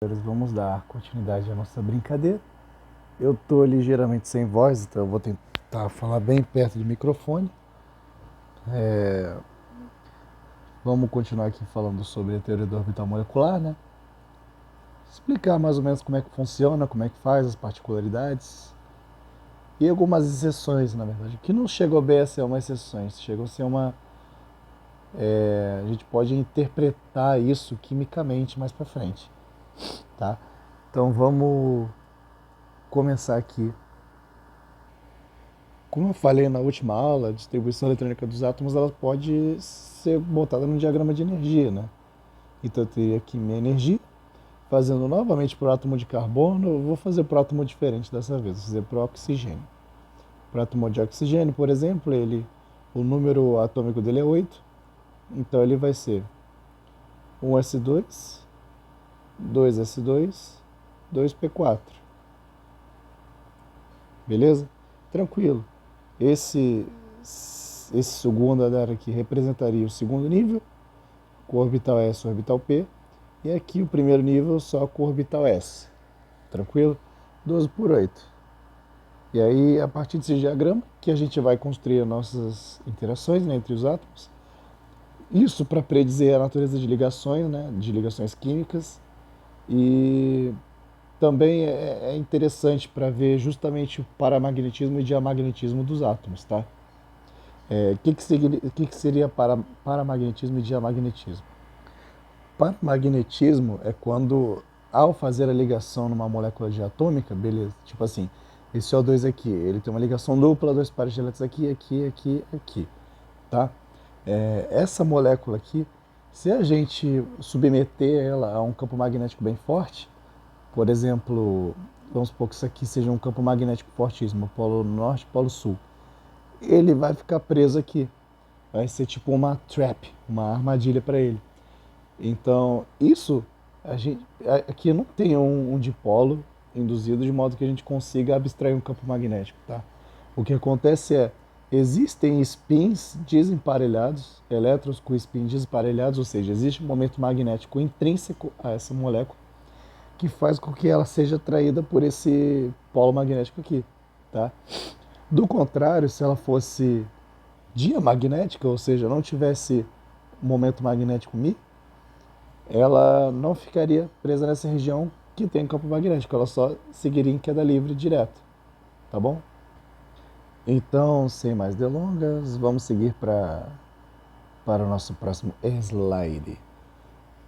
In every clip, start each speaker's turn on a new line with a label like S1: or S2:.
S1: Vamos dar continuidade à nossa brincadeira. Eu estou ligeiramente sem voz, então eu vou tentar falar bem perto do microfone. Vamos continuar aqui falando sobre a teoria do orbital molecular, né? Explicar mais ou menos como é que funciona, como é que faz, as particularidades. E algumas exceções, na verdade, que não chegou bem a ser uma exceção, chegou a ser uma... a gente pode interpretar isso quimicamente mais para frente, tá? Então vamos começar aqui. Como eu falei na última aula, a distribuição eletrônica dos átomos ela pode ser botada num diagrama de energia, né? Então eu teria aqui minha energia, fazendo novamente para o átomo de carbono, eu vou fazer para o átomo diferente dessa vez, vou fazer para o oxigênio. Para o átomo de oxigênio, por exemplo, o número atômico dele é 8, então ele vai ser 1s2, 2s2, 2p4. Beleza? Tranquilo. Esse, esse segundo andar aqui representaria o segundo nível, com o orbital S e orbital P. E aqui o primeiro nível só com o orbital S. Tranquilo? 12 por 8. E aí, a partir desse diagrama, que a gente vai construir as nossas interações, né, entre os átomos. Isso para predizer a natureza de ligações, né, de ligações químicas. E também é interessante para ver justamente o paramagnetismo e diamagnetismo dos átomos, tá? Que seria paramagnetismo e diamagnetismo? Paramagnetismo é quando, ao fazer a ligação numa molécula diatômica, beleza, tipo assim, esse O2 aqui, ele tem uma ligação dupla, dois pares de elétrons aqui, aqui, aqui, aqui, tá? Essa molécula aqui, se a gente submeter ela a um campo magnético bem forte, por exemplo, vamos supor que isso aqui seja um campo magnético fortíssimo, polo norte, polo sul, ele vai ficar preso aqui, vai ser tipo uma trap, uma armadilha para ele. Então, isso, aqui não tem um dipolo induzido de modo que a gente consiga abstrair um campo magnético, tá? O que acontece existem spins desemparelhados, elétrons com spins desemparelhados, ou seja, existe um momento magnético intrínseco a essa molécula que faz com que ela seja atraída por esse polo magnético aqui, tá? Do contrário, se ela fosse diamagnética, ou seja, não tivesse momento magnético Mi, ela não ficaria presa nessa região que tem campo magnético, ela só seguiria em queda livre direto, tá bom? Então, sem mais delongas, vamos seguir para o nosso próximo slide.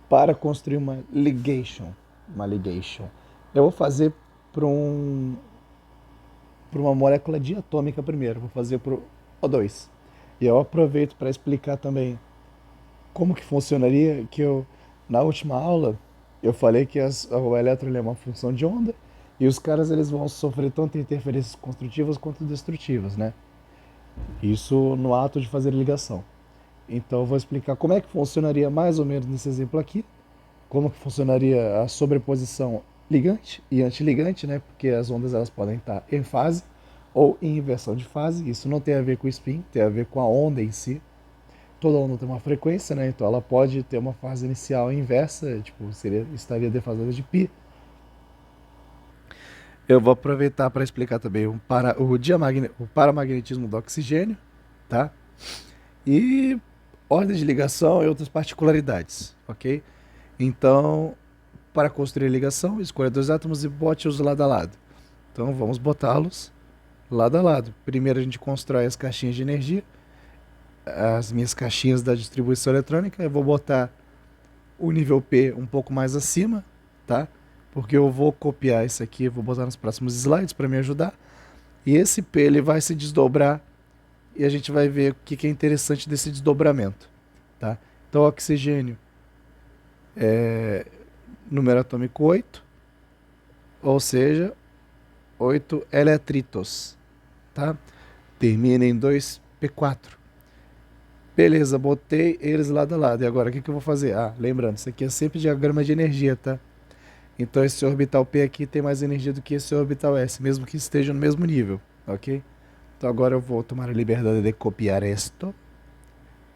S1: Para construir uma ligation, eu vou fazer para uma molécula diatômica primeiro, vou fazer para o O2. E eu aproveito para explicar também como que funcionaria, que na última aula, eu falei que o elétron é uma função de onda e os caras eles vão sofrer tanto interferências construtivas quanto destrutivas, né? Isso no ato de fazer ligação. Então eu vou explicar como é que funcionaria mais ou menos nesse exemplo aqui, como que funcionaria a sobreposição ligante e antiligante, né? Porque as ondas elas podem estar em fase ou em inversão de fase. Isso não tem a ver com o spin, tem a ver com a onda em si. Toda onda tem uma frequência, né? Então ela pode ter uma fase inicial inversa, tipo, estaria defasada de π. Eu vou aproveitar para explicar também o paramagnetismo do oxigênio, tá? E ordem de ligação e outras particularidades, ok? Então, para construir a ligação, escolha dois átomos e bote-os lado a lado. Então vamos botá-los lado a lado. Primeiro a gente constrói as caixinhas de energia, as minhas caixinhas da distribuição eletrônica. Eu vou botar o nível P um pouco mais acima, tá? Porque eu vou copiar isso aqui, vou botar nos próximos slides para me ajudar. E esse P ele vai se desdobrar e a gente vai ver o que é interessante desse desdobramento, tá? Então, oxigênio é número atômico 8, ou seja, 8 eletritos, tá? Termina em 2p4. Beleza, botei eles lado a lado. E agora, o que eu vou fazer? Ah, lembrando, isso aqui é sempre diagrama de energia, tá? Então esse orbital P aqui tem mais energia do que esse orbital S, mesmo que esteja no mesmo nível, ok? Então agora eu vou tomar a liberdade de copiar esto.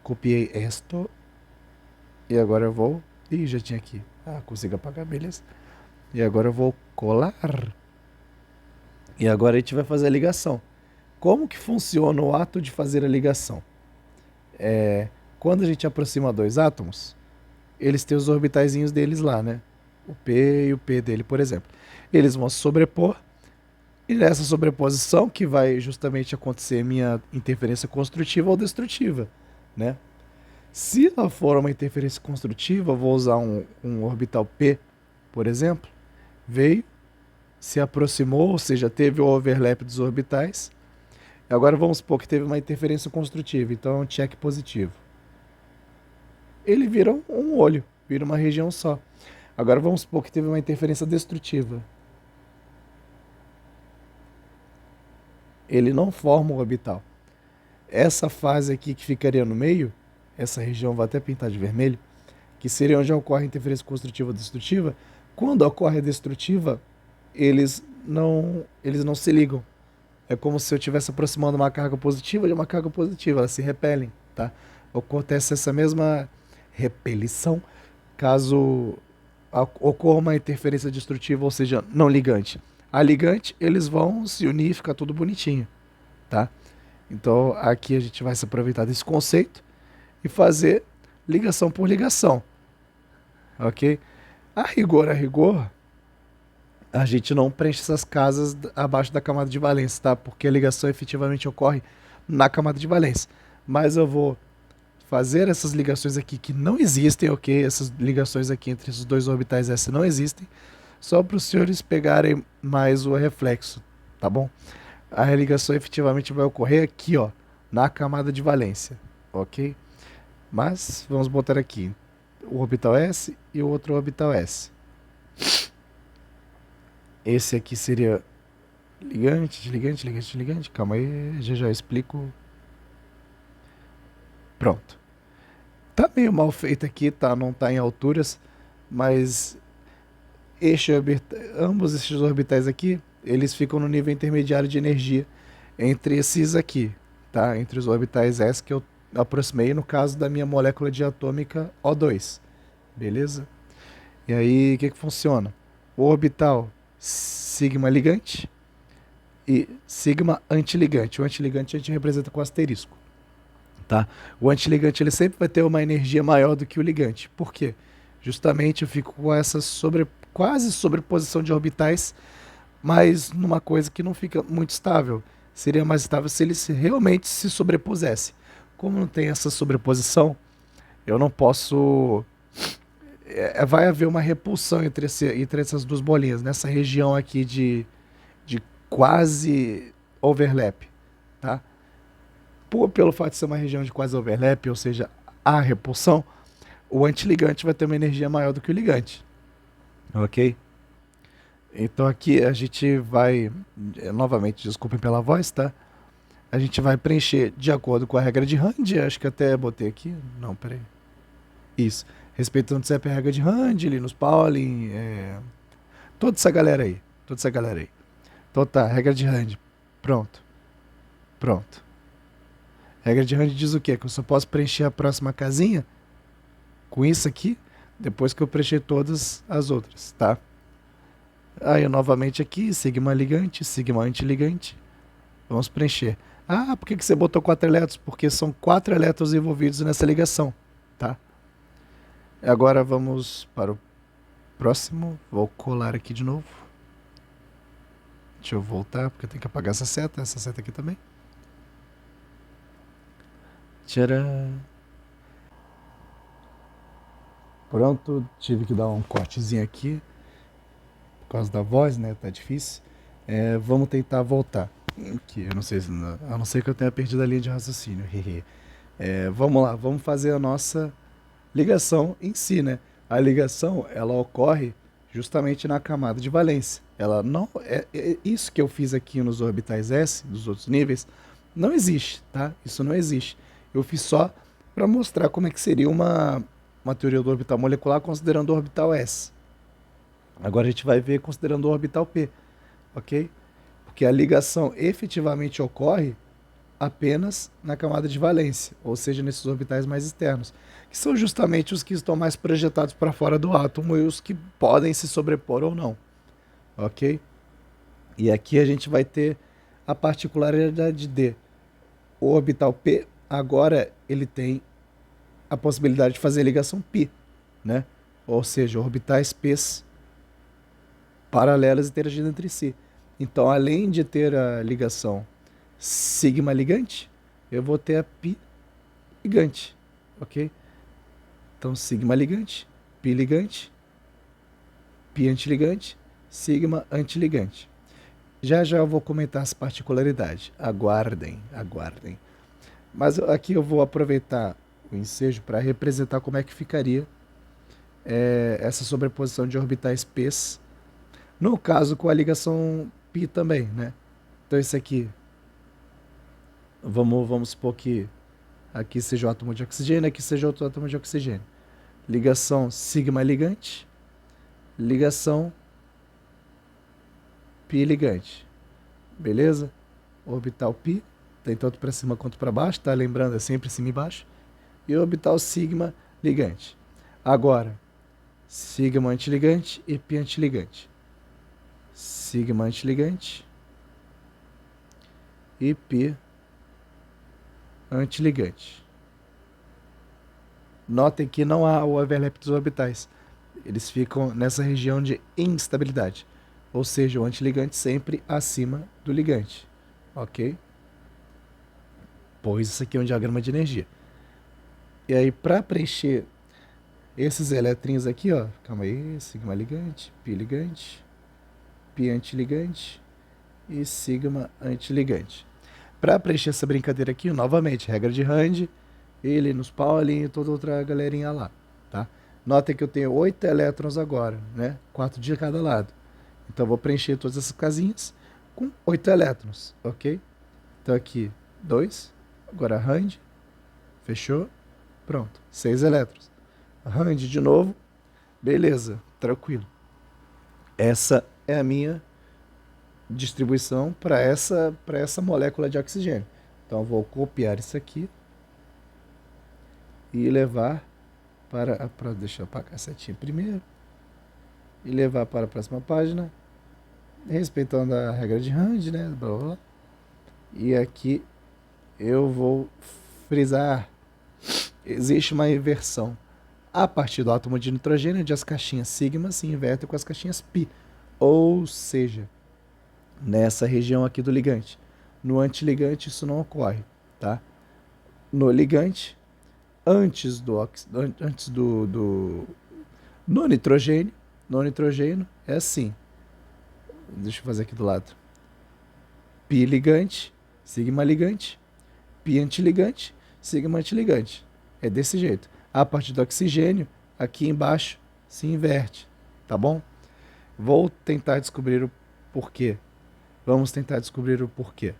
S1: Copiei esto. E agora eu vou... Ih, já tinha aqui. Ah, consigo apagar, beleza. E agora eu vou colar. E agora a gente vai fazer a ligação. Como que funciona o ato de fazer a ligação? Quando a gente aproxima dois átomos, eles têm os orbitaizinhos deles lá, né? O P e o P dele, por exemplo. Eles vão se sobrepor, e nessa sobreposição que vai justamente acontecer minha interferência construtiva ou destrutiva, né? Se ela for uma interferência construtiva, eu vou usar um orbital P, por exemplo, veio, se aproximou, ou seja, teve o overlap dos orbitais. Agora vamos supor que teve uma interferência construtiva, então é um check positivo. Ele vira um olho, vira uma região só. Agora vamos supor que teve uma interferência destrutiva. Ele não forma o orbital. Essa fase aqui que ficaria no meio, essa região vai até pintar de vermelho, que seria onde ocorre a interferência construtiva ou destrutiva. Quando ocorre a destrutiva, eles não se ligam. É como se eu estivesse aproximando uma carga positiva de uma carga positiva, elas se repelem, tá? Acontece essa mesma repelição caso ocorra uma interferência destrutiva, ou seja, não ligante. A ligante, eles vão se unir e ficar tudo bonitinho, tá? Então aqui a gente vai se aproveitar desse conceito e fazer ligação por ligação, ok? A rigor, a gente não preenche essas casas abaixo da camada de valência, tá? Porque a ligação efetivamente ocorre na camada de valência. Mas eu vou fazer essas ligações aqui que não existem, ok? Essas ligações aqui entre esses dois orbitais S não existem, só para os senhores pegarem mais o reflexo, tá bom? A ligação efetivamente vai ocorrer aqui, ó, na camada de valência, ok? Mas vamos botar aqui o orbital S e o outro orbital S. Esse aqui seria ligante, ligante, ligante, ligante. Calma aí, já explico. Pronto. Tá meio mal feito aqui, tá? Não tá em alturas, mas ambos esses orbitais aqui, eles ficam no nível intermediário de energia entre esses aqui, tá? Entre os orbitais S que eu aproximei no caso da minha molécula diatômica O2, beleza? E aí, o que funciona? O orbital sigma ligante e sigma antiligante. O antiligante a gente representa com asterisco, tá? O antiligante ele sempre vai ter uma energia maior do que o ligante. Por quê? Justamente eu fico com essa quase sobreposição de orbitais, mas numa coisa que não fica muito estável. Seria mais estável se eles realmente se sobrepusessem. Como não tem essa sobreposição, eu não posso... vai haver uma repulsão entre essas duas bolinhas, nessa região aqui de quase overlap, tá? Pelo fato de ser uma região de quase overlap, ou seja, a repulsão, o antiligante vai ter uma energia maior do que o ligante, ok? Então aqui a gente vai, novamente, desculpem pela voz, tá? A gente vai preencher de acordo com a regra de Rand, acho que até botei aqui, não, peraí. Isso, respeitando sempre a regra de Rand, Linus Pauling, toda essa galera aí, Então tá, regra de Rand, pronto. Regra de Rand diz o quê? Que eu só posso preencher a próxima casinha com isso aqui, depois que eu preencher todas as outras, tá? Aí novamente aqui, sigma ligante, sigma antiligante, vamos preencher. Ah, por que você botou 4 elétrons? Porque são 4 elétrons envolvidos nessa ligação, tá? Agora vamos para o próximo. Vou colar aqui de novo. Deixa eu voltar, porque eu tenho que apagar essa seta aqui também. Tcharam! Pronto, tive que dar um cortezinho aqui, por causa da voz, né? Tá difícil. Vamos tentar voltar. Aqui, eu não sei a não ser que eu tenha perdido a linha de raciocínio. Vamos lá, vamos fazer a nossa ligação em si, né? A ligação, ela ocorre justamente na camada de valência. Ela não isso que eu fiz aqui nos orbitais S, dos outros níveis, não existe, tá? Isso não existe. Eu fiz só para mostrar como é que seria uma teoria do orbital molecular considerando o orbital S. Agora a gente vai ver considerando o orbital P, ok? Porque a ligação efetivamente ocorre apenas na camada de valência, ou seja, nesses orbitais mais externos, que são justamente os que estão mais projetados para fora do átomo e os que podem se sobrepor ou não, ok? E aqui a gente vai ter a particularidade de o orbital P agora ele tem a possibilidade de fazer ligação π, né? Ou seja, orbitais P's paralelas interagindo entre si. Então, além de ter a ligação sigma ligante, eu vou ter a π ligante, ok? Então, sigma ligante, π ligante, π antiligante, sigma antiligante. Já já eu vou comentar as particularidades. Aguardem, aguardem. Mas aqui eu vou aproveitar o ensejo para representar como é que ficaria essa sobreposição de orbitais P's, no caso com a ligação π também, né? Então esse aqui, vamos supor que aqui seja o átomo de oxigênio, aqui seja outro átomo de oxigênio. Ligação sigma ligante, ligação π ligante. Beleza? Orbital π, tem tanto para cima quanto para baixo, tá? Lembrando, é sempre cima e baixo. E orbital sigma ligante. Agora, sigma antiligante e π antiligante. Sigma antiligante e π antiligante. Notem que não há o overlap dos orbitais. Eles ficam nessa região de instabilidade. Ou seja, o antiligante sempre acima do ligante. Ok? Pois isso aqui é um diagrama de energia. E aí, para preencher esses eletrinhos aqui, ó, calma aí, sigma ligante, π antiligante e sigma antiligante. Para preencher essa brincadeira aqui, novamente, regra de Rand, ele nos Pauling e toda outra galerinha lá, tá? Notem que eu tenho 8 elétrons agora, né? 4 de cada lado. Então eu vou preencher todas essas casinhas com 8 elétrons, ok? Então aqui, 2, agora Rand, fechou, pronto, 6 elétrons. Rand de novo, beleza, tranquilo. Essa é a minha distribuição para essa molécula de oxigênio. Então eu vou copiar isso aqui e levar deixa eu apagar a setinha primeiro e levar para a próxima página, respeitando a regra de Rand, né? Blá, blá, blá. E aqui eu vou frisar, existe uma inversão a partir do átomo de nitrogênio, onde as caixinhas sigma se invertem com as caixinhas π, ou seja, nessa região aqui do ligante. No antiligante isso não ocorre, tá? No ligante, antes do no nitrogênio é assim. Deixa eu fazer aqui do lado. π ligante, sigma ligante, π antiligante, sigma antiligante. É desse jeito. A partir do oxigênio, aqui embaixo se inverte, tá bom? Vou tentar descobrir o porquê. Vamos tentar descobrir o porquê.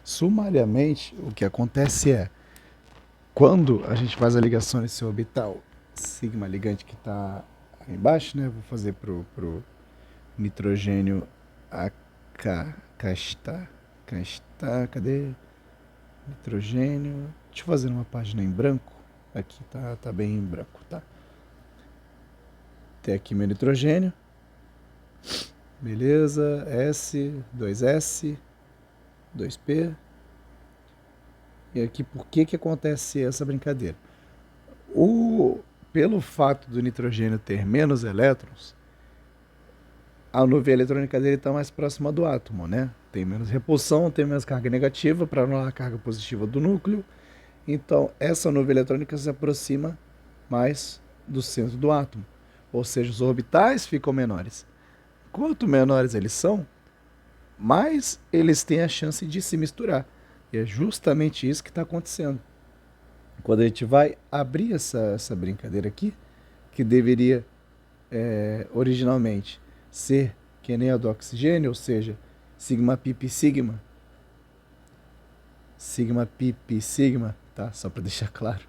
S1: Sumariamente, o que acontece é, quando a gente faz a ligação nesse orbital sigma ligante que está aí embaixo, né? Vou fazer pro nitrogênio cá está, cadê? Nitrogênio, deixa eu fazer uma página em branco, aqui tá bem em branco, tá? Tem aqui meu nitrogênio, beleza, S, 2S, 2P, e aqui por que acontece essa brincadeira? Pelo fato do nitrogênio ter menos elétrons, a nuvem eletrônica dele está mais próxima do átomo, né? Tem menos repulsão, tem menos carga negativa para anular a carga positiva do núcleo. Então, essa nuvem eletrônica se aproxima mais do centro do átomo. Ou seja, os orbitais ficam menores. Quanto menores eles são, mais eles têm a chance de se misturar. E é justamente isso que está acontecendo. Quando a gente vai abrir essa brincadeira aqui, que deveria originalmente ser que nem a do oxigênio, ou seja, sigma pi sigma, sigma pi sigma, tá? Só para deixar claro.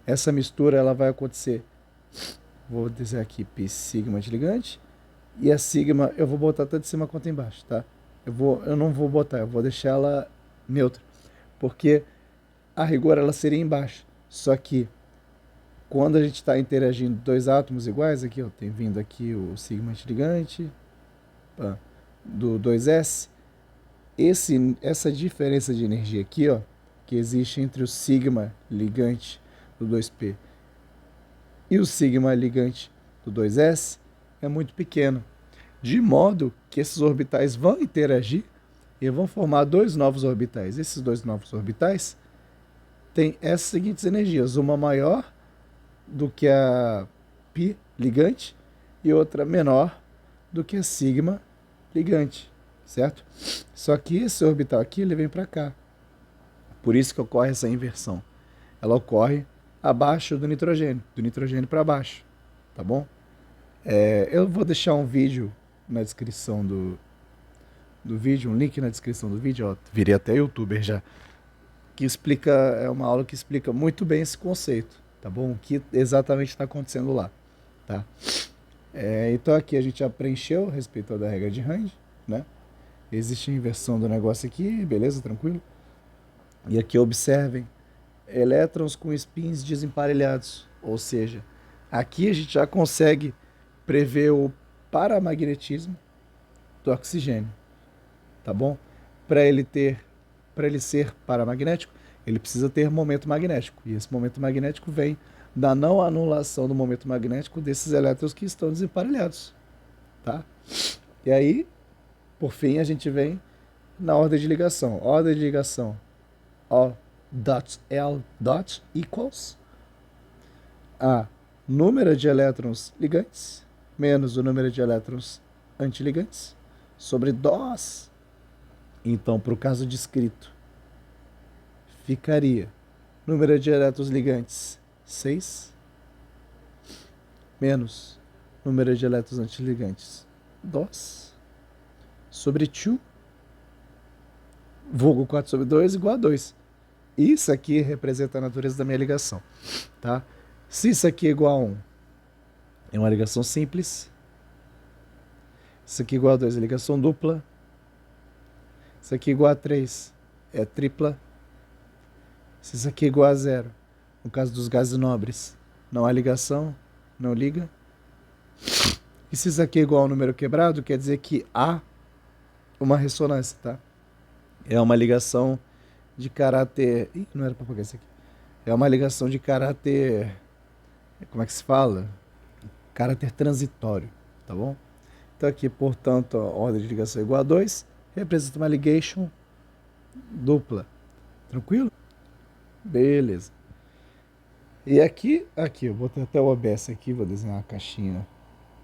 S1: Essa mistura ela vai acontecer, vou dizer aqui pi sigma antiligante, e a sigma eu vou botar tanto em cima quanto embaixo, tá? Eu não vou botar, eu vou deixar ela neutra, porque a rigor ela seria embaixo. Só que quando a gente está interagindo dois átomos iguais, aqui ó, tem vindo aqui o sigma antiligante do 2s, essa diferença de energia aqui, ó, que existe entre o sigma ligante do 2p e o sigma ligante do 2s é muito pequeno, de modo que esses orbitais vão interagir e vão formar dois novos orbitais. Esses dois novos orbitais têm essas seguintes energias, uma maior do que a π ligante e outra menor do que a sigma ligante, certo? Só que esse orbital aqui ele vem para cá. Por isso que ocorre essa inversão. Ela ocorre abaixo do nitrogênio para baixo, tá bom? Eu vou deixar um vídeo na descrição do vídeo, um link na descrição do vídeo, ó, virei até youtuber já, que explica, é uma aula que explica muito bem esse conceito, tá bom? O que exatamente está acontecendo lá, tá? Então aqui a gente já preencheu a respeito da regra de Range, né? Existe a inversão do negócio aqui, beleza, tranquilo? E aqui observem, elétrons com spins desemparelhados, ou seja, aqui a gente já consegue prever o paramagnetismo do oxigênio, tá bom? Para ele ser paramagnético, ele precisa ter momento magnético, e esse momento magnético vem da não anulação do momento magnético desses elétrons que estão desemparelhados, tá? E aí, por fim, a gente vem na ordem de ligação. Ordem de ligação O dot L dot equals a número de elétrons ligantes menos o número de elétrons antiligantes sobre DOS. Então, para o caso descrito, ficaria número de elétrons ligantes 6 menos número de elétrons antiligantes 2 sobre 2, vulgo 4 sobre 2 igual a 2. Isso aqui representa a natureza da minha ligação, tá? Se isso aqui é igual a 1, é uma ligação simples. Isso aqui é igual a 2 é ligação dupla. Isso aqui é igual a 3 é tripla. Se isso aqui é igual a 0, no caso dos gases nobres, não há ligação, não liga. E se isso aqui é igual a um número quebrado, quer dizer que há uma ressonância, tá? É uma ligação de caráter... Ih, não era para pegar isso aqui. É uma ligação de caráter... Como é que se fala? Caráter transitório, tá bom? Então aqui, portanto, a ordem de ligação é igual a 2, representa uma ligation dupla. Tranquilo? Beleza. E aqui, eu vou ter até o OBS aqui, vou desenhar uma caixinha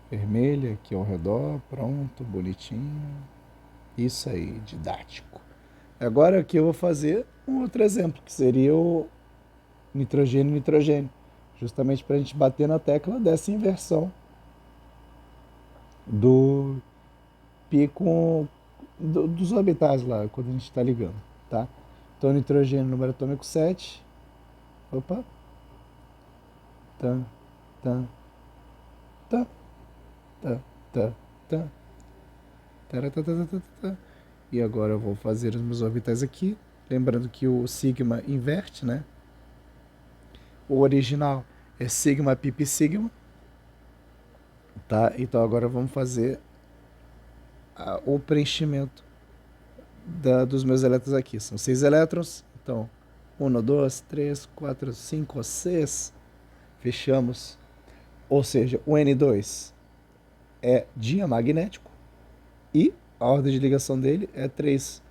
S1: vermelha aqui ao redor, pronto, bonitinho. Isso aí, didático. Agora aqui eu vou fazer um outro exemplo, que seria o nitrogênio, justamente para a gente bater na tecla dessa inversão do pico dos orbitais lá, quando a gente está ligando, tá? Então, nitrogênio, número atômico 7. Opa. Tan, tan, tan, tan, tan, tan. E agora eu vou fazer os meus orbitais aqui. Lembrando que o sigma inverte, né? O original é sigma pp sigma. Tá? Então agora vamos fazer o preenchimento dos meus elétrons aqui. São 6 elétrons. Então, 1, 2, 3, 4, 5, 6. Fechamos. Ou seja, o N2 é diamagnético e a ordem de ligação dele é 3.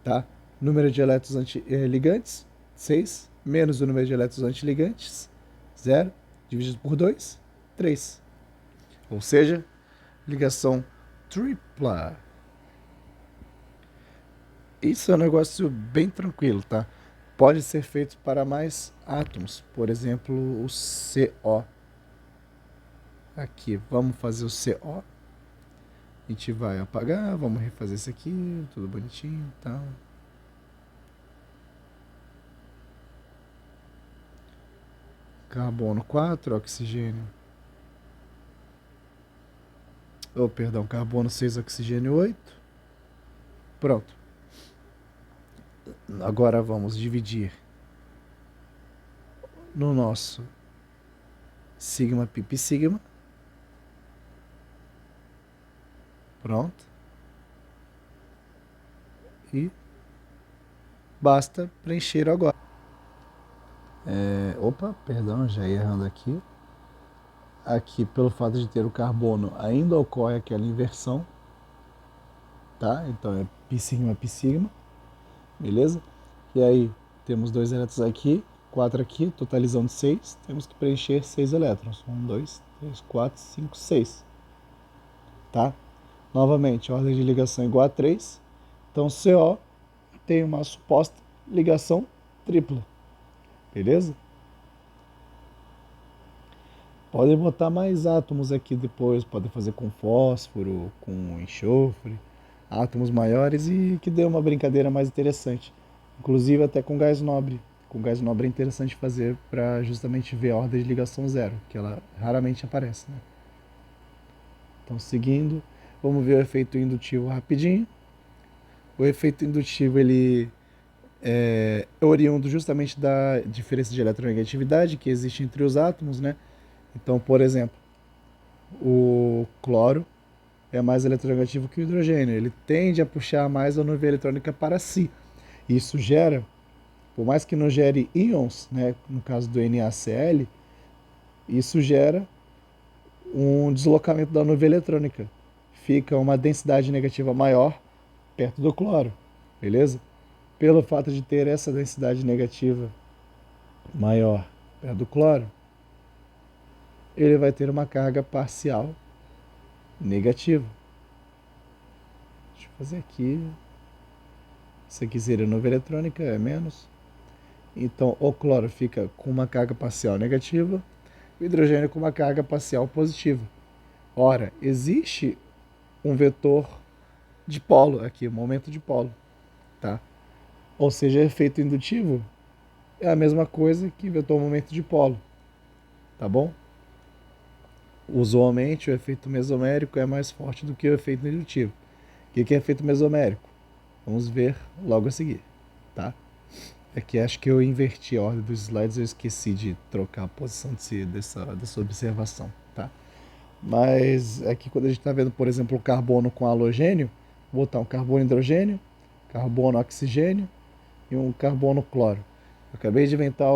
S1: Tá? Número de elétrons ligantes, 6. Menos o número de elétrons antiligantes, 0. Dividido por 2, 3. Ou seja, ligação tripla. Isso é um negócio bem tranquilo, tá? Pode ser feito para mais átomos. Por exemplo, o CO. Aqui, vamos fazer o CO. A gente vai apagar, vamos refazer isso aqui, tudo bonitinho e tal. Carbono 4, oxigênio. Oh, perdão, carbono 6, oxigênio 8. Pronto. Agora vamos dividir no nosso sigma pi pi sigma. Pronto. E basta preencher agora. Opa, perdão, já ia errando aqui. Aqui, pelo fato de ter o carbono, ainda ocorre aquela inversão, tá? Então é pi sigma, beleza? E aí, temos 2 elétrons aqui, 4 aqui, totalizando 6. Temos que preencher 6 elétrons. 1, 2, 3, 4, 5, 6. Tá? Novamente, a ordem de ligação é igual a 3. Então, CO tem uma suposta ligação tripla. Beleza? Podem botar mais átomos aqui depois, podem fazer com fósforo, com enxofre, átomos maiores e que dê uma brincadeira mais interessante. Inclusive até com gás nobre. Com gás nobre é interessante fazer para justamente ver a ordem de ligação zero, que ela raramente aparece, né? Então, seguindo, vamos ver o efeito indutivo rapidinho. O efeito indutivo ele é oriundo justamente da diferença de eletronegatividade que existe entre os átomos, né? Então, por exemplo, o cloro é mais eletronegativo que o hidrogênio. Ele tende a puxar mais a nuvem eletrônica para si. Isso gera, por mais que não gere íons, né, no caso do NaCl, isso gera um deslocamento da nuvem eletrônica. Fica uma densidade negativa maior perto do cloro, beleza? Pelo fato de ter essa densidade negativa maior perto do cloro, ele vai ter uma carga parcial negativa. Deixa eu fazer aqui. Isso aqui seria nuvem eletrônica, é menos. Então, o cloro fica com uma carga parcial negativa, o hidrogênio com uma carga parcial positiva. Ora, existe um vetor de polo aqui, um momento de polo, tá? Ou seja, efeito indutivo é a mesma coisa que vetor momento de polo, tá bom? Usualmente, o efeito mesomérico é mais forte do que o efeito indutivo. O que é efeito mesomérico? Vamos ver logo a seguir, tá? É que acho que eu inverti a ordem dos slides, eu esqueci de trocar a posição dessa observação, tá? Mas aqui quando a gente está vendo, por exemplo, o carbono com halogênio, vou botar um carbono hidrogênio, carbono oxigênio e um carbono cloro. Eu acabei de inventar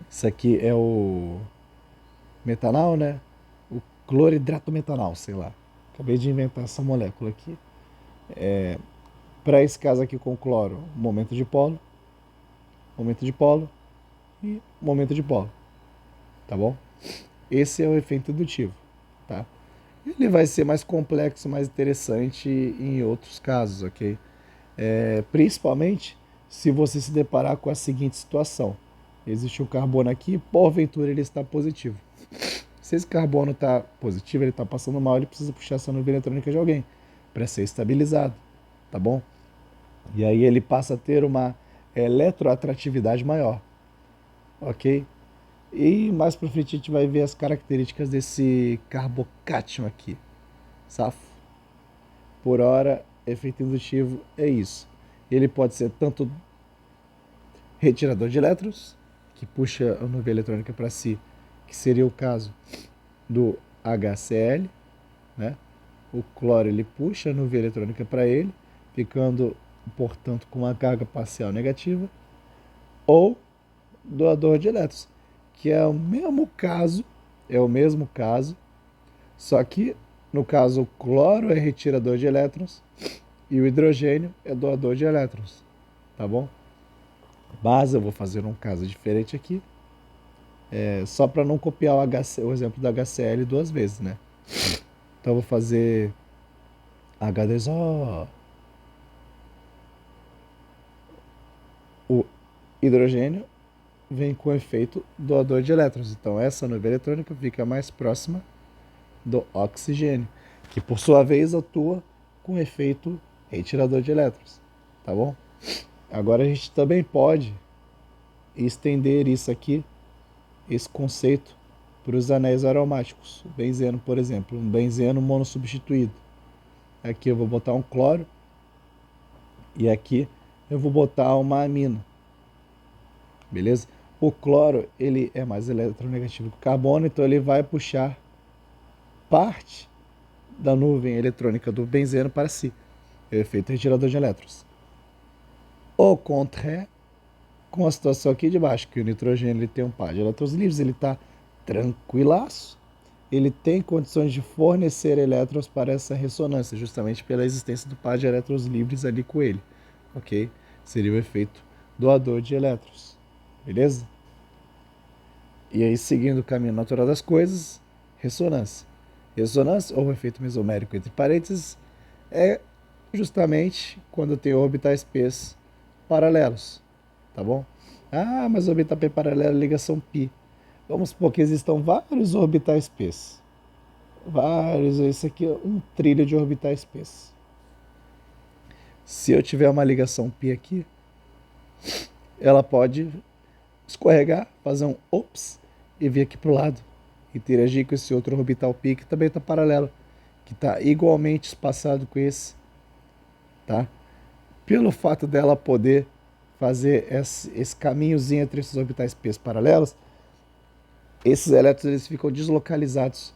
S1: isso aqui é o metanal, né? O cloridrato metanal, sei lá. Acabei de inventar essa molécula aqui. Para esse caso aqui com cloro, momento de polo e momento de polo, tá bom? Esse é o efeito indutivo, tá? Ele vai ser mais complexo, mais interessante em outros casos, ok? Principalmente se você se deparar com a seguinte situação. Existe um carbono aqui, porventura ele está positivo. Se esse carbono está positivo, ele está passando mal, ele precisa puxar essa nuvem eletrônica de alguém para ser estabilizado, tá bom? E aí ele passa a ter uma eletroatratividade maior, ok? E mais para frente a gente vai ver as características desse carbocátion aqui, safo? Por hora, efeito indutivo é isso. Ele pode ser tanto retirador de elétrons, que puxa a nuvem eletrônica para si, que seria o caso do HCl, né? O cloro ele puxa a nuvem eletrônica para ele, ficando, portanto, com uma carga parcial negativa, ou doador de elétrons, que é o mesmo caso, só que no caso o cloro é retirador de elétrons e o hidrogênio é doador de elétrons, tá bom? Mas eu vou fazer um caso diferente aqui, só para não copiar o exemplo da HCl duas vezes, né? Então eu vou fazer H2O. O hidrogênio vem com efeito doador de elétrons. Então essa nuvem eletrônica fica mais próxima do oxigênio, que por sua vez atua com efeito retirador de elétrons, tá bom? Agora a gente também pode estender isso aqui, esse conceito, para os anéis aromáticos. O benzeno, por exemplo, um benzeno monossubstituído. aqui eu vou botar um cloro, e aqui eu vou botar uma amina, beleza? O cloro, ele é mais eletronegativo que o carbono, então ele vai puxar parte da nuvem eletrônica do benzeno para si. É o efeito retirador de elétrons. Au contraire, com a situação aqui de baixo, que o nitrogênio ele tem um par de elétrons livres, ele está tranquilaço, ele tem condições de fornecer elétrons para essa ressonância, justamente pela existência do par de elétrons livres ali com ele, ok? Seria o efeito doador de elétrons, beleza? E aí, seguindo o caminho natural das coisas, ressonância. Ressonância, ou efeito mesomérico entre parênteses, é justamente quando tem orbitais P's paralelos, tá bom? Ah, mas orbital P paralelo é ligação π. Vamos supor que existam vários orbitais P's. Vários, esse aqui é um trilho de orbitais P's. Se eu tiver uma ligação π aqui, ela pode escorregar, fazer um ops e vir aqui para o lado. Interagir com esse outro orbital π que também está paralelo, que está igualmente espaçado com esse, tá? Pelo fato dela poder fazer esse caminhozinho entre esses orbitais P paralelos, esses elétrons eles ficam deslocalizados.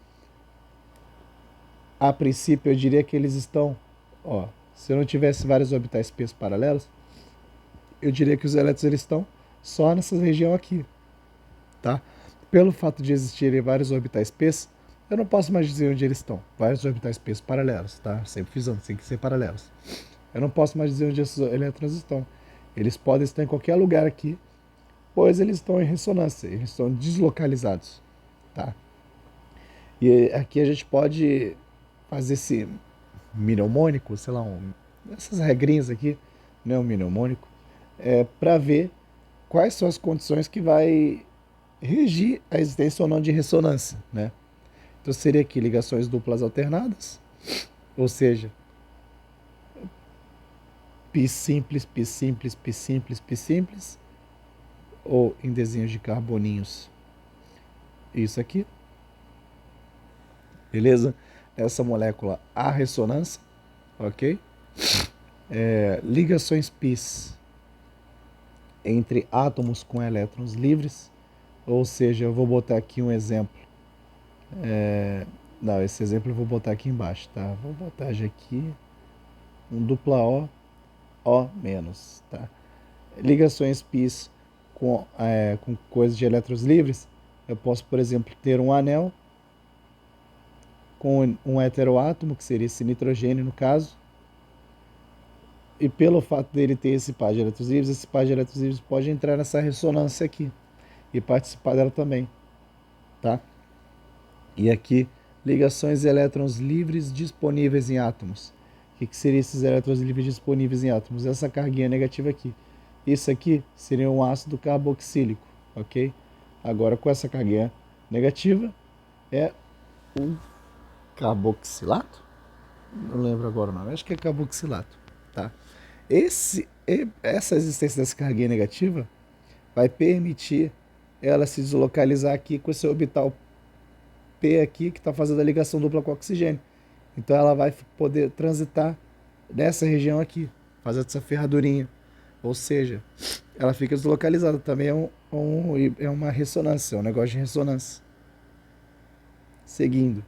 S1: A princípio eu diria que eles estão, ó, se eu não tivesse vários orbitais P paralelos, eu diria que os elétrons eles estão só nessa região aqui, tá? Pelo fato de existirem vários orbitais P, eu não posso mais dizer onde eles estão. Vários orbitais P paralelos, tá? Sempre frisando, tem que ser paralelos. Eu não posso mais dizer onde esses elétrons estão. Eles podem estar em qualquer lugar aqui, pois eles estão em ressonância, eles estão deslocalizados, tá? E aqui a gente pode fazer esse mnemônico, sei lá, essas regrinhas aqui, né, um mnemônico, para ver quais são as condições que vai regir a existência ou não de ressonância, né? Então seria aqui ligações duplas alternadas, ou seja, π simples, π simples, π simples, π simples, ou em desenhos de carboninhos, isso aqui, beleza? Essa molécula a ressonância, ok? Ligações πs entre átomos com elétrons livres, ou seja, eu vou botar aqui um exemplo. Não, esse exemplo eu vou botar aqui embaixo, tá? Vou botar já aqui um dupla O, O menos, tá? Ligações πs com coisas de elétrons livres, eu posso, por exemplo, ter um anel com um heteroátomo, que seria esse nitrogênio no caso, e pelo fato dele ter esse par de elétrons livres, esse par de elétrons livres pode entrar nessa ressonância aqui e participar dela também, tá? E aqui, ligações de elétrons livres disponíveis em átomos. O que seriam esses elétrons livres disponíveis em átomos? Essa carguinha negativa aqui. Isso aqui seria um ácido carboxílico, ok? Agora, com essa carguinha negativa, é o carboxilato? Não lembro agora o nome, acho que é carboxilato, tá? Essa existência dessa carguinha negativa vai permitir ela se deslocalizar aqui com esse orbital P aqui, que está fazendo a ligação dupla com o oxigênio. Então ela vai poder transitar nessa região aqui, fazer essa ferradurinha. Ou seja, ela fica deslocalizada. Também é uma ressonância, é um negócio de ressonância. Seguindo,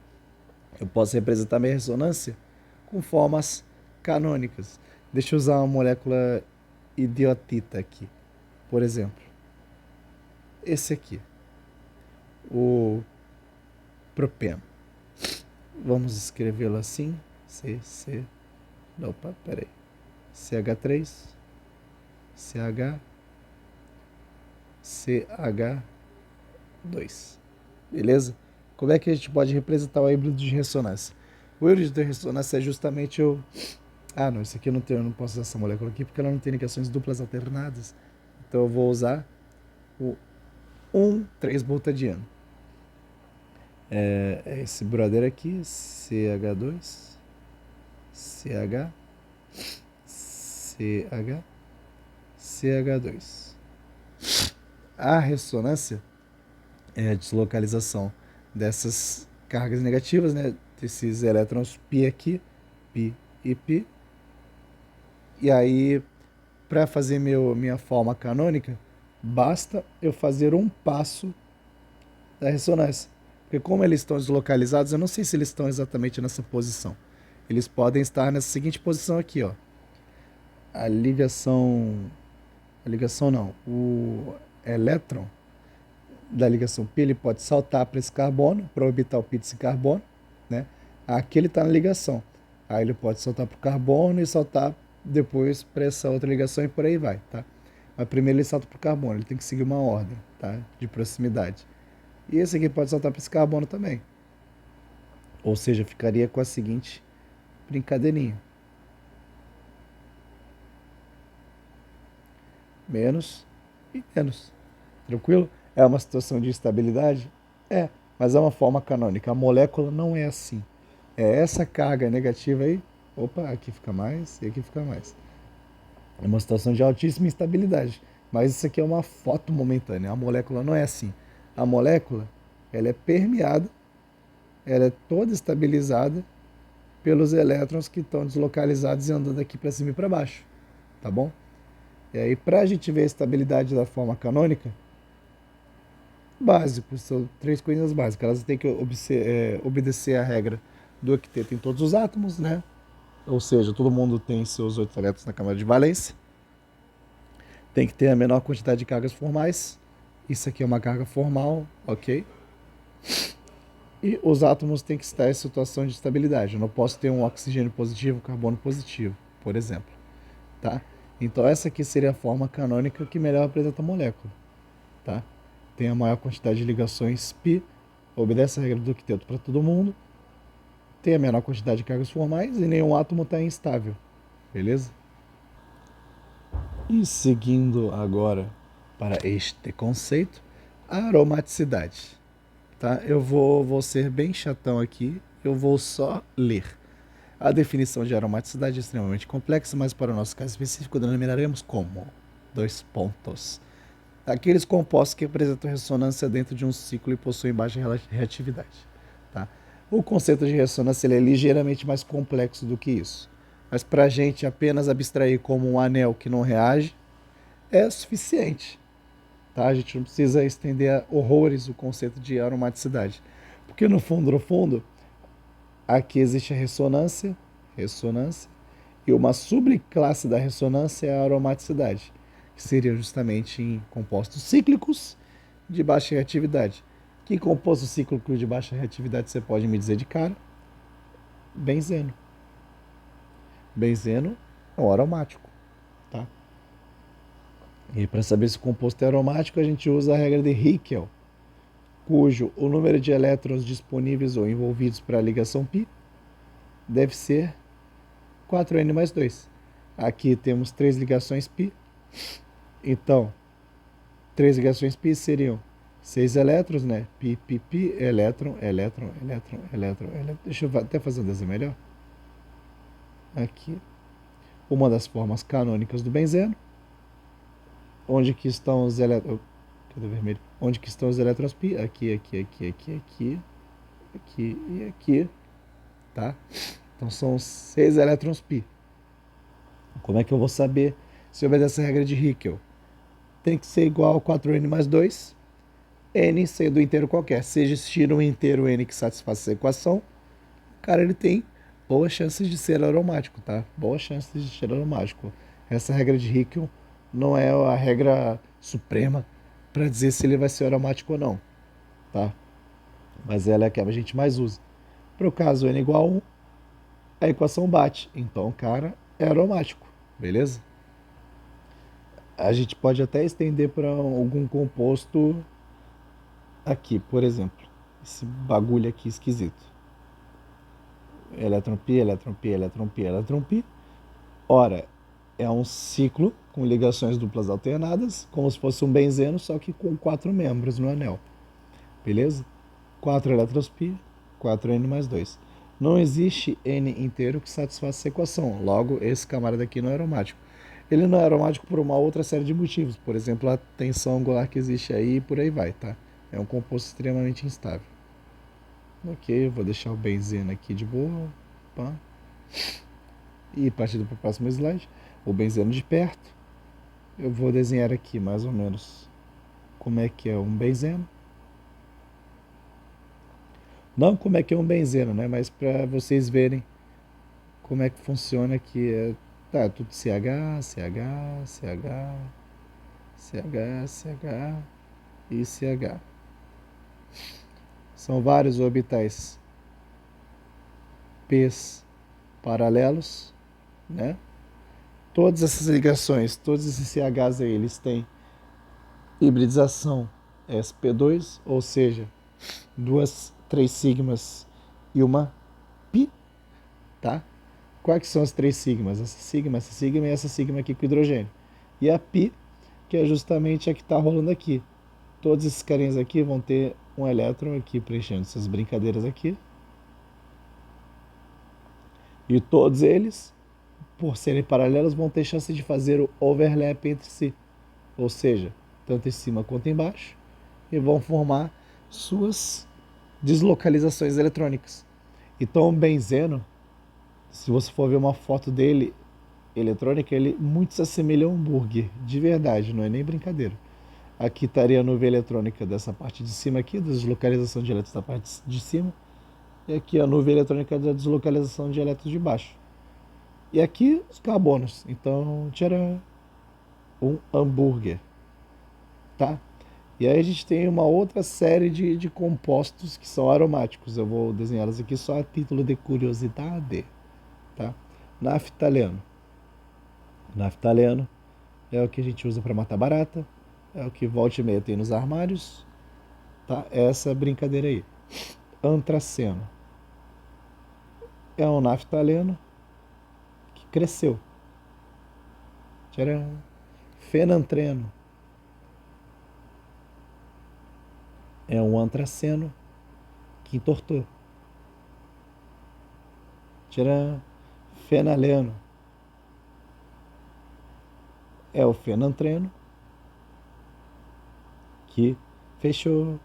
S1: eu posso representar minha ressonância com formas canônicas. Deixa eu usar uma molécula idiotita aqui. Por exemplo, esse aqui, o propeno. Vamos escrevê-lo assim. Opa, peraí. CH3, CH, CH2. Beleza? Como é que a gente pode representar o híbrido de ressonância? O híbrido de ressonância é justamente o... Ah, não, isso aqui eu não posso usar essa molécula aqui porque ela não tem ligações duplas alternadas. Então eu vou usar o 1,3-butadieno. É esse brother aqui, CH2, CH, CH, CH2. A ressonância é a deslocalização dessas cargas negativas, né? Desses elétrons π aqui, π e π. E aí, para fazer minha forma canônica, basta eu fazer um passo da ressonância. Porque como eles estão deslocalizados, eu não sei se eles estão exatamente nessa posição. Eles podem estar nessa seguinte posição aqui, ó. A ligação... A ligação não. O elétron da ligação π, ele pode saltar para esse carbono, para orbitar o π desse carbono, né? Aqui ele está na ligação. Aí ele pode saltar para o carbono e saltar depois para essa outra ligação e por aí vai, tá? Mas primeiro ele salta para o carbono, ele tem que seguir uma ordem, tá? De proximidade. E esse aqui pode saltar para esse carbono também. Ou seja, ficaria com a seguinte brincadeirinha. Menos e menos. Tranquilo? É uma situação de instabilidade? É, mas é uma forma canônica. A molécula não é assim. É essa carga negativa aí. Opa, aqui fica mais e aqui fica mais. É uma situação de altíssima instabilidade. Mas isso aqui é uma foto momentânea. A molécula não é assim. A molécula, ela é permeada, ela é toda estabilizada pelos elétrons que estão deslocalizados e andando aqui para cima e para baixo. Tá bom? E aí, para a gente ver a estabilidade da forma canônica, básico, são três coisas básicas. Elas têm que obedecer a regra do octeto em todos os átomos, né? Ou seja, todo mundo tem seus 8 elétrons na camada de valência. Tem que ter a menor quantidade de cargas formais. Isso aqui é uma carga formal, ok? E os átomos têm que estar em situação de estabilidade. Eu não posso ter um oxigênio positivo, um carbono positivo, por exemplo. Tá? Então essa aqui seria a forma canônica que melhor apresenta a molécula. Tá? Tem a maior quantidade de ligações π, obedece a regra do octeto para todo mundo, tem a menor quantidade de cargas formais e nenhum átomo está instável. Beleza? E seguindo agora para este conceito, a aromaticidade. Tá? Eu vou ser bem chatão aqui, eu vou só ler. A definição de aromaticidade é extremamente complexa, mas para o nosso caso específico denominaremos como dois pontos. Aqueles compostos que apresentam ressonância dentro de um ciclo e possuem baixa reatividade. Tá? O conceito de ressonância ele é ligeiramente mais complexo do que isso. Mas para a gente apenas abstrair como um anel que não reage é suficiente. Tá? A gente não precisa estender a horrores o conceito de aromaticidade. Porque no fundo, aqui existe a ressonância, e uma subclasse da ressonância é a aromaticidade, que seria justamente em compostos cíclicos de baixa reatividade. Que composto cíclico de baixa reatividade você pode me dizer de cara? Benzeno. Benzeno é um aromático. Tá? E para saber se o composto é aromático, a gente usa a regra de Hickel, cujo o número de elétrons disponíveis ou envolvidos para a ligação π deve ser 4n mais 2. Aqui temos 3 ligações π. Então, 3 ligações π seriam 6 elétrons, né? Π, π, π, elétron, elétron, elétron, elétron, elétron. Deixa eu até fazer um desenho melhor. Aqui. Uma das formas canônicas do benzeno. Onde que estão os elétrons... Cadê o vermelho? Onde que estão os elétrons π? Aqui, aqui, aqui, aqui, aqui. Aqui e aqui. Tá? Então são 6 elétrons π. Como é que eu vou saber se obedece a regra de Hickel? Tem que ser igual a 4n mais 2, n sendo um inteiro qualquer. Se existir um inteiro n que satisfaça essa equação, o cara ele tem boas chances de ser aromático, tá? Boas chances de ser aromático. Essa regra de Hickel não é a regra suprema para dizer se ele vai ser aromático ou não, tá? Mas ela é a que a gente mais usa. Para o caso n igual a 1, a equação bate. Então o cara é aromático, beleza? A gente pode até estender para algum composto aqui, por exemplo. Esse bagulho aqui esquisito. Elétron π, elétron π, elétron π, elétron π. Ora, é um ciclo com ligações duplas alternadas, como se fosse um benzeno, só que com 4 membros no anel. Beleza? 4 elétrons π, 4n mais 2. Não existe n inteiro que satisfaça essa equação. Logo, esse camarada aqui não é aromático. Ele não é aromático por uma outra série de motivos. Por exemplo, a tensão angular que existe aí e por aí vai, tá? É um composto extremamente instável. Ok, eu vou deixar o benzeno aqui de boa. Pá. E partindo para o próximo slide, o benzeno de perto. Eu vou desenhar aqui mais ou menos como é que é um benzeno. Não como é que é um benzeno, né? Mas para vocês verem como é que funciona aqui. Tá, tudo CH, CH, CH, CH, CH e CH. São vários orbitais P's paralelos, né? Todas essas ligações, todos esses CHs aí, eles têm hibridização sp2, ou seja, duas 3 sigmas e uma pi, tá? Quais são as 3 sigmas? Essa sigma e essa sigma aqui com hidrogênio. E a pi, que é justamente a que está rolando aqui. Todos esses carinhas aqui vão ter um elétron aqui preenchendo essas brincadeiras aqui. E todos eles, por serem paralelos, vão ter chance de fazer o overlap entre si. Ou seja, tanto em cima quanto embaixo. E vão formar suas deslocalizações eletrônicas. Então o benzeno, se você for ver uma foto dele eletrônica, ele muito se assemelha a um hambúrguer, de verdade, não é nem brincadeira. Aqui estaria a nuvem eletrônica dessa parte de cima aqui, da deslocalização de elétrons da parte de cima, e aqui a nuvem eletrônica da deslocalização de elétrons de baixo. E aqui os carbonos, então tira um hambúrguer, tá? E aí a gente tem uma outra série de compostos que são aromáticos. Eu vou desenhá-los aqui só a título de curiosidade, tá? Naftaleno. Naftaleno é o que a gente usa para matar barata, é o que volta e meia tem nos armários, tá? Essa brincadeira aí. Antraceno é um naftaleno que cresceu. Tcharam. Fenantreno é um antraceno que entortou. Tcharam. Fenaleno é o fenantreno que fechou.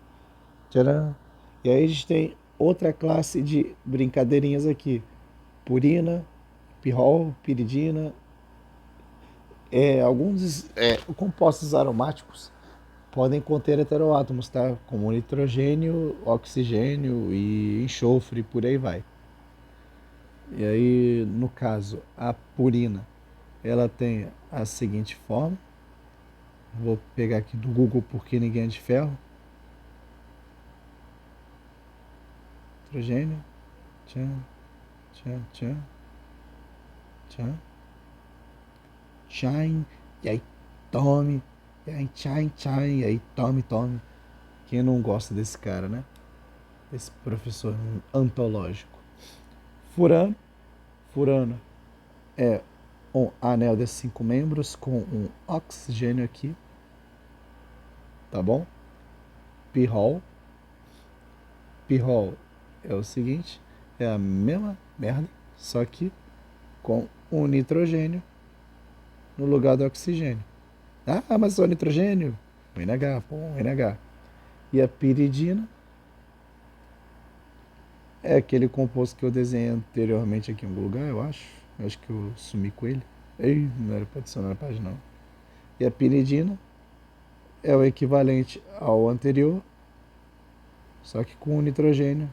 S1: Tcharam. E aí a gente tem outra classe de brincadeirinhas aqui. Purina, pirrol, piridina. Alguns compostos aromáticos podem conter heteroátomos, tá? Como nitrogênio, oxigênio e enxofre, por aí vai. E aí, no caso, a purina, ela tem a seguinte forma. Vou pegar aqui do Google porque ninguém é de ferro. Nitrogênio, tchan, tchan, tchan, tchan, tchan, e aí tome, e aí tchan, tchan, e aí tome, tome. Quem não gosta desse cara, né? Esse professor antológico. Furano. Furano é um anel de 5 membros com um oxigênio aqui. Tá bom? Pirrol. Pirrol é o seguinte, é a mesma merda, só que com um nitrogênio no lugar do oxigênio. Ah, mas só nitrogênio? Um NH, pô, um NH. E a piridina é aquele composto que eu desenhei anteriormente aqui em algum lugar, eu acho. Eu acho que eu sumi com ele. Ei, não era para adicionar na página não. E a piridina é o equivalente ao anterior, só que com o nitrogênio.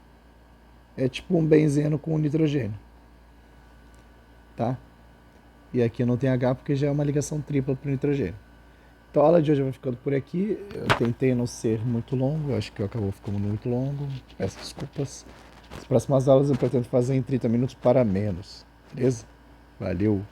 S1: É tipo um benzeno com nitrogênio. Tá? E aqui não tem H porque já é uma ligação tripla para o nitrogênio. Então a aula de hoje vai ficando por aqui. Eu tentei não ser muito longo, eu acho que acabou ficando muito longo. Peço desculpas. As próximas aulas eu pretendo fazer em 30 minutos para menos. Beleza? Valeu!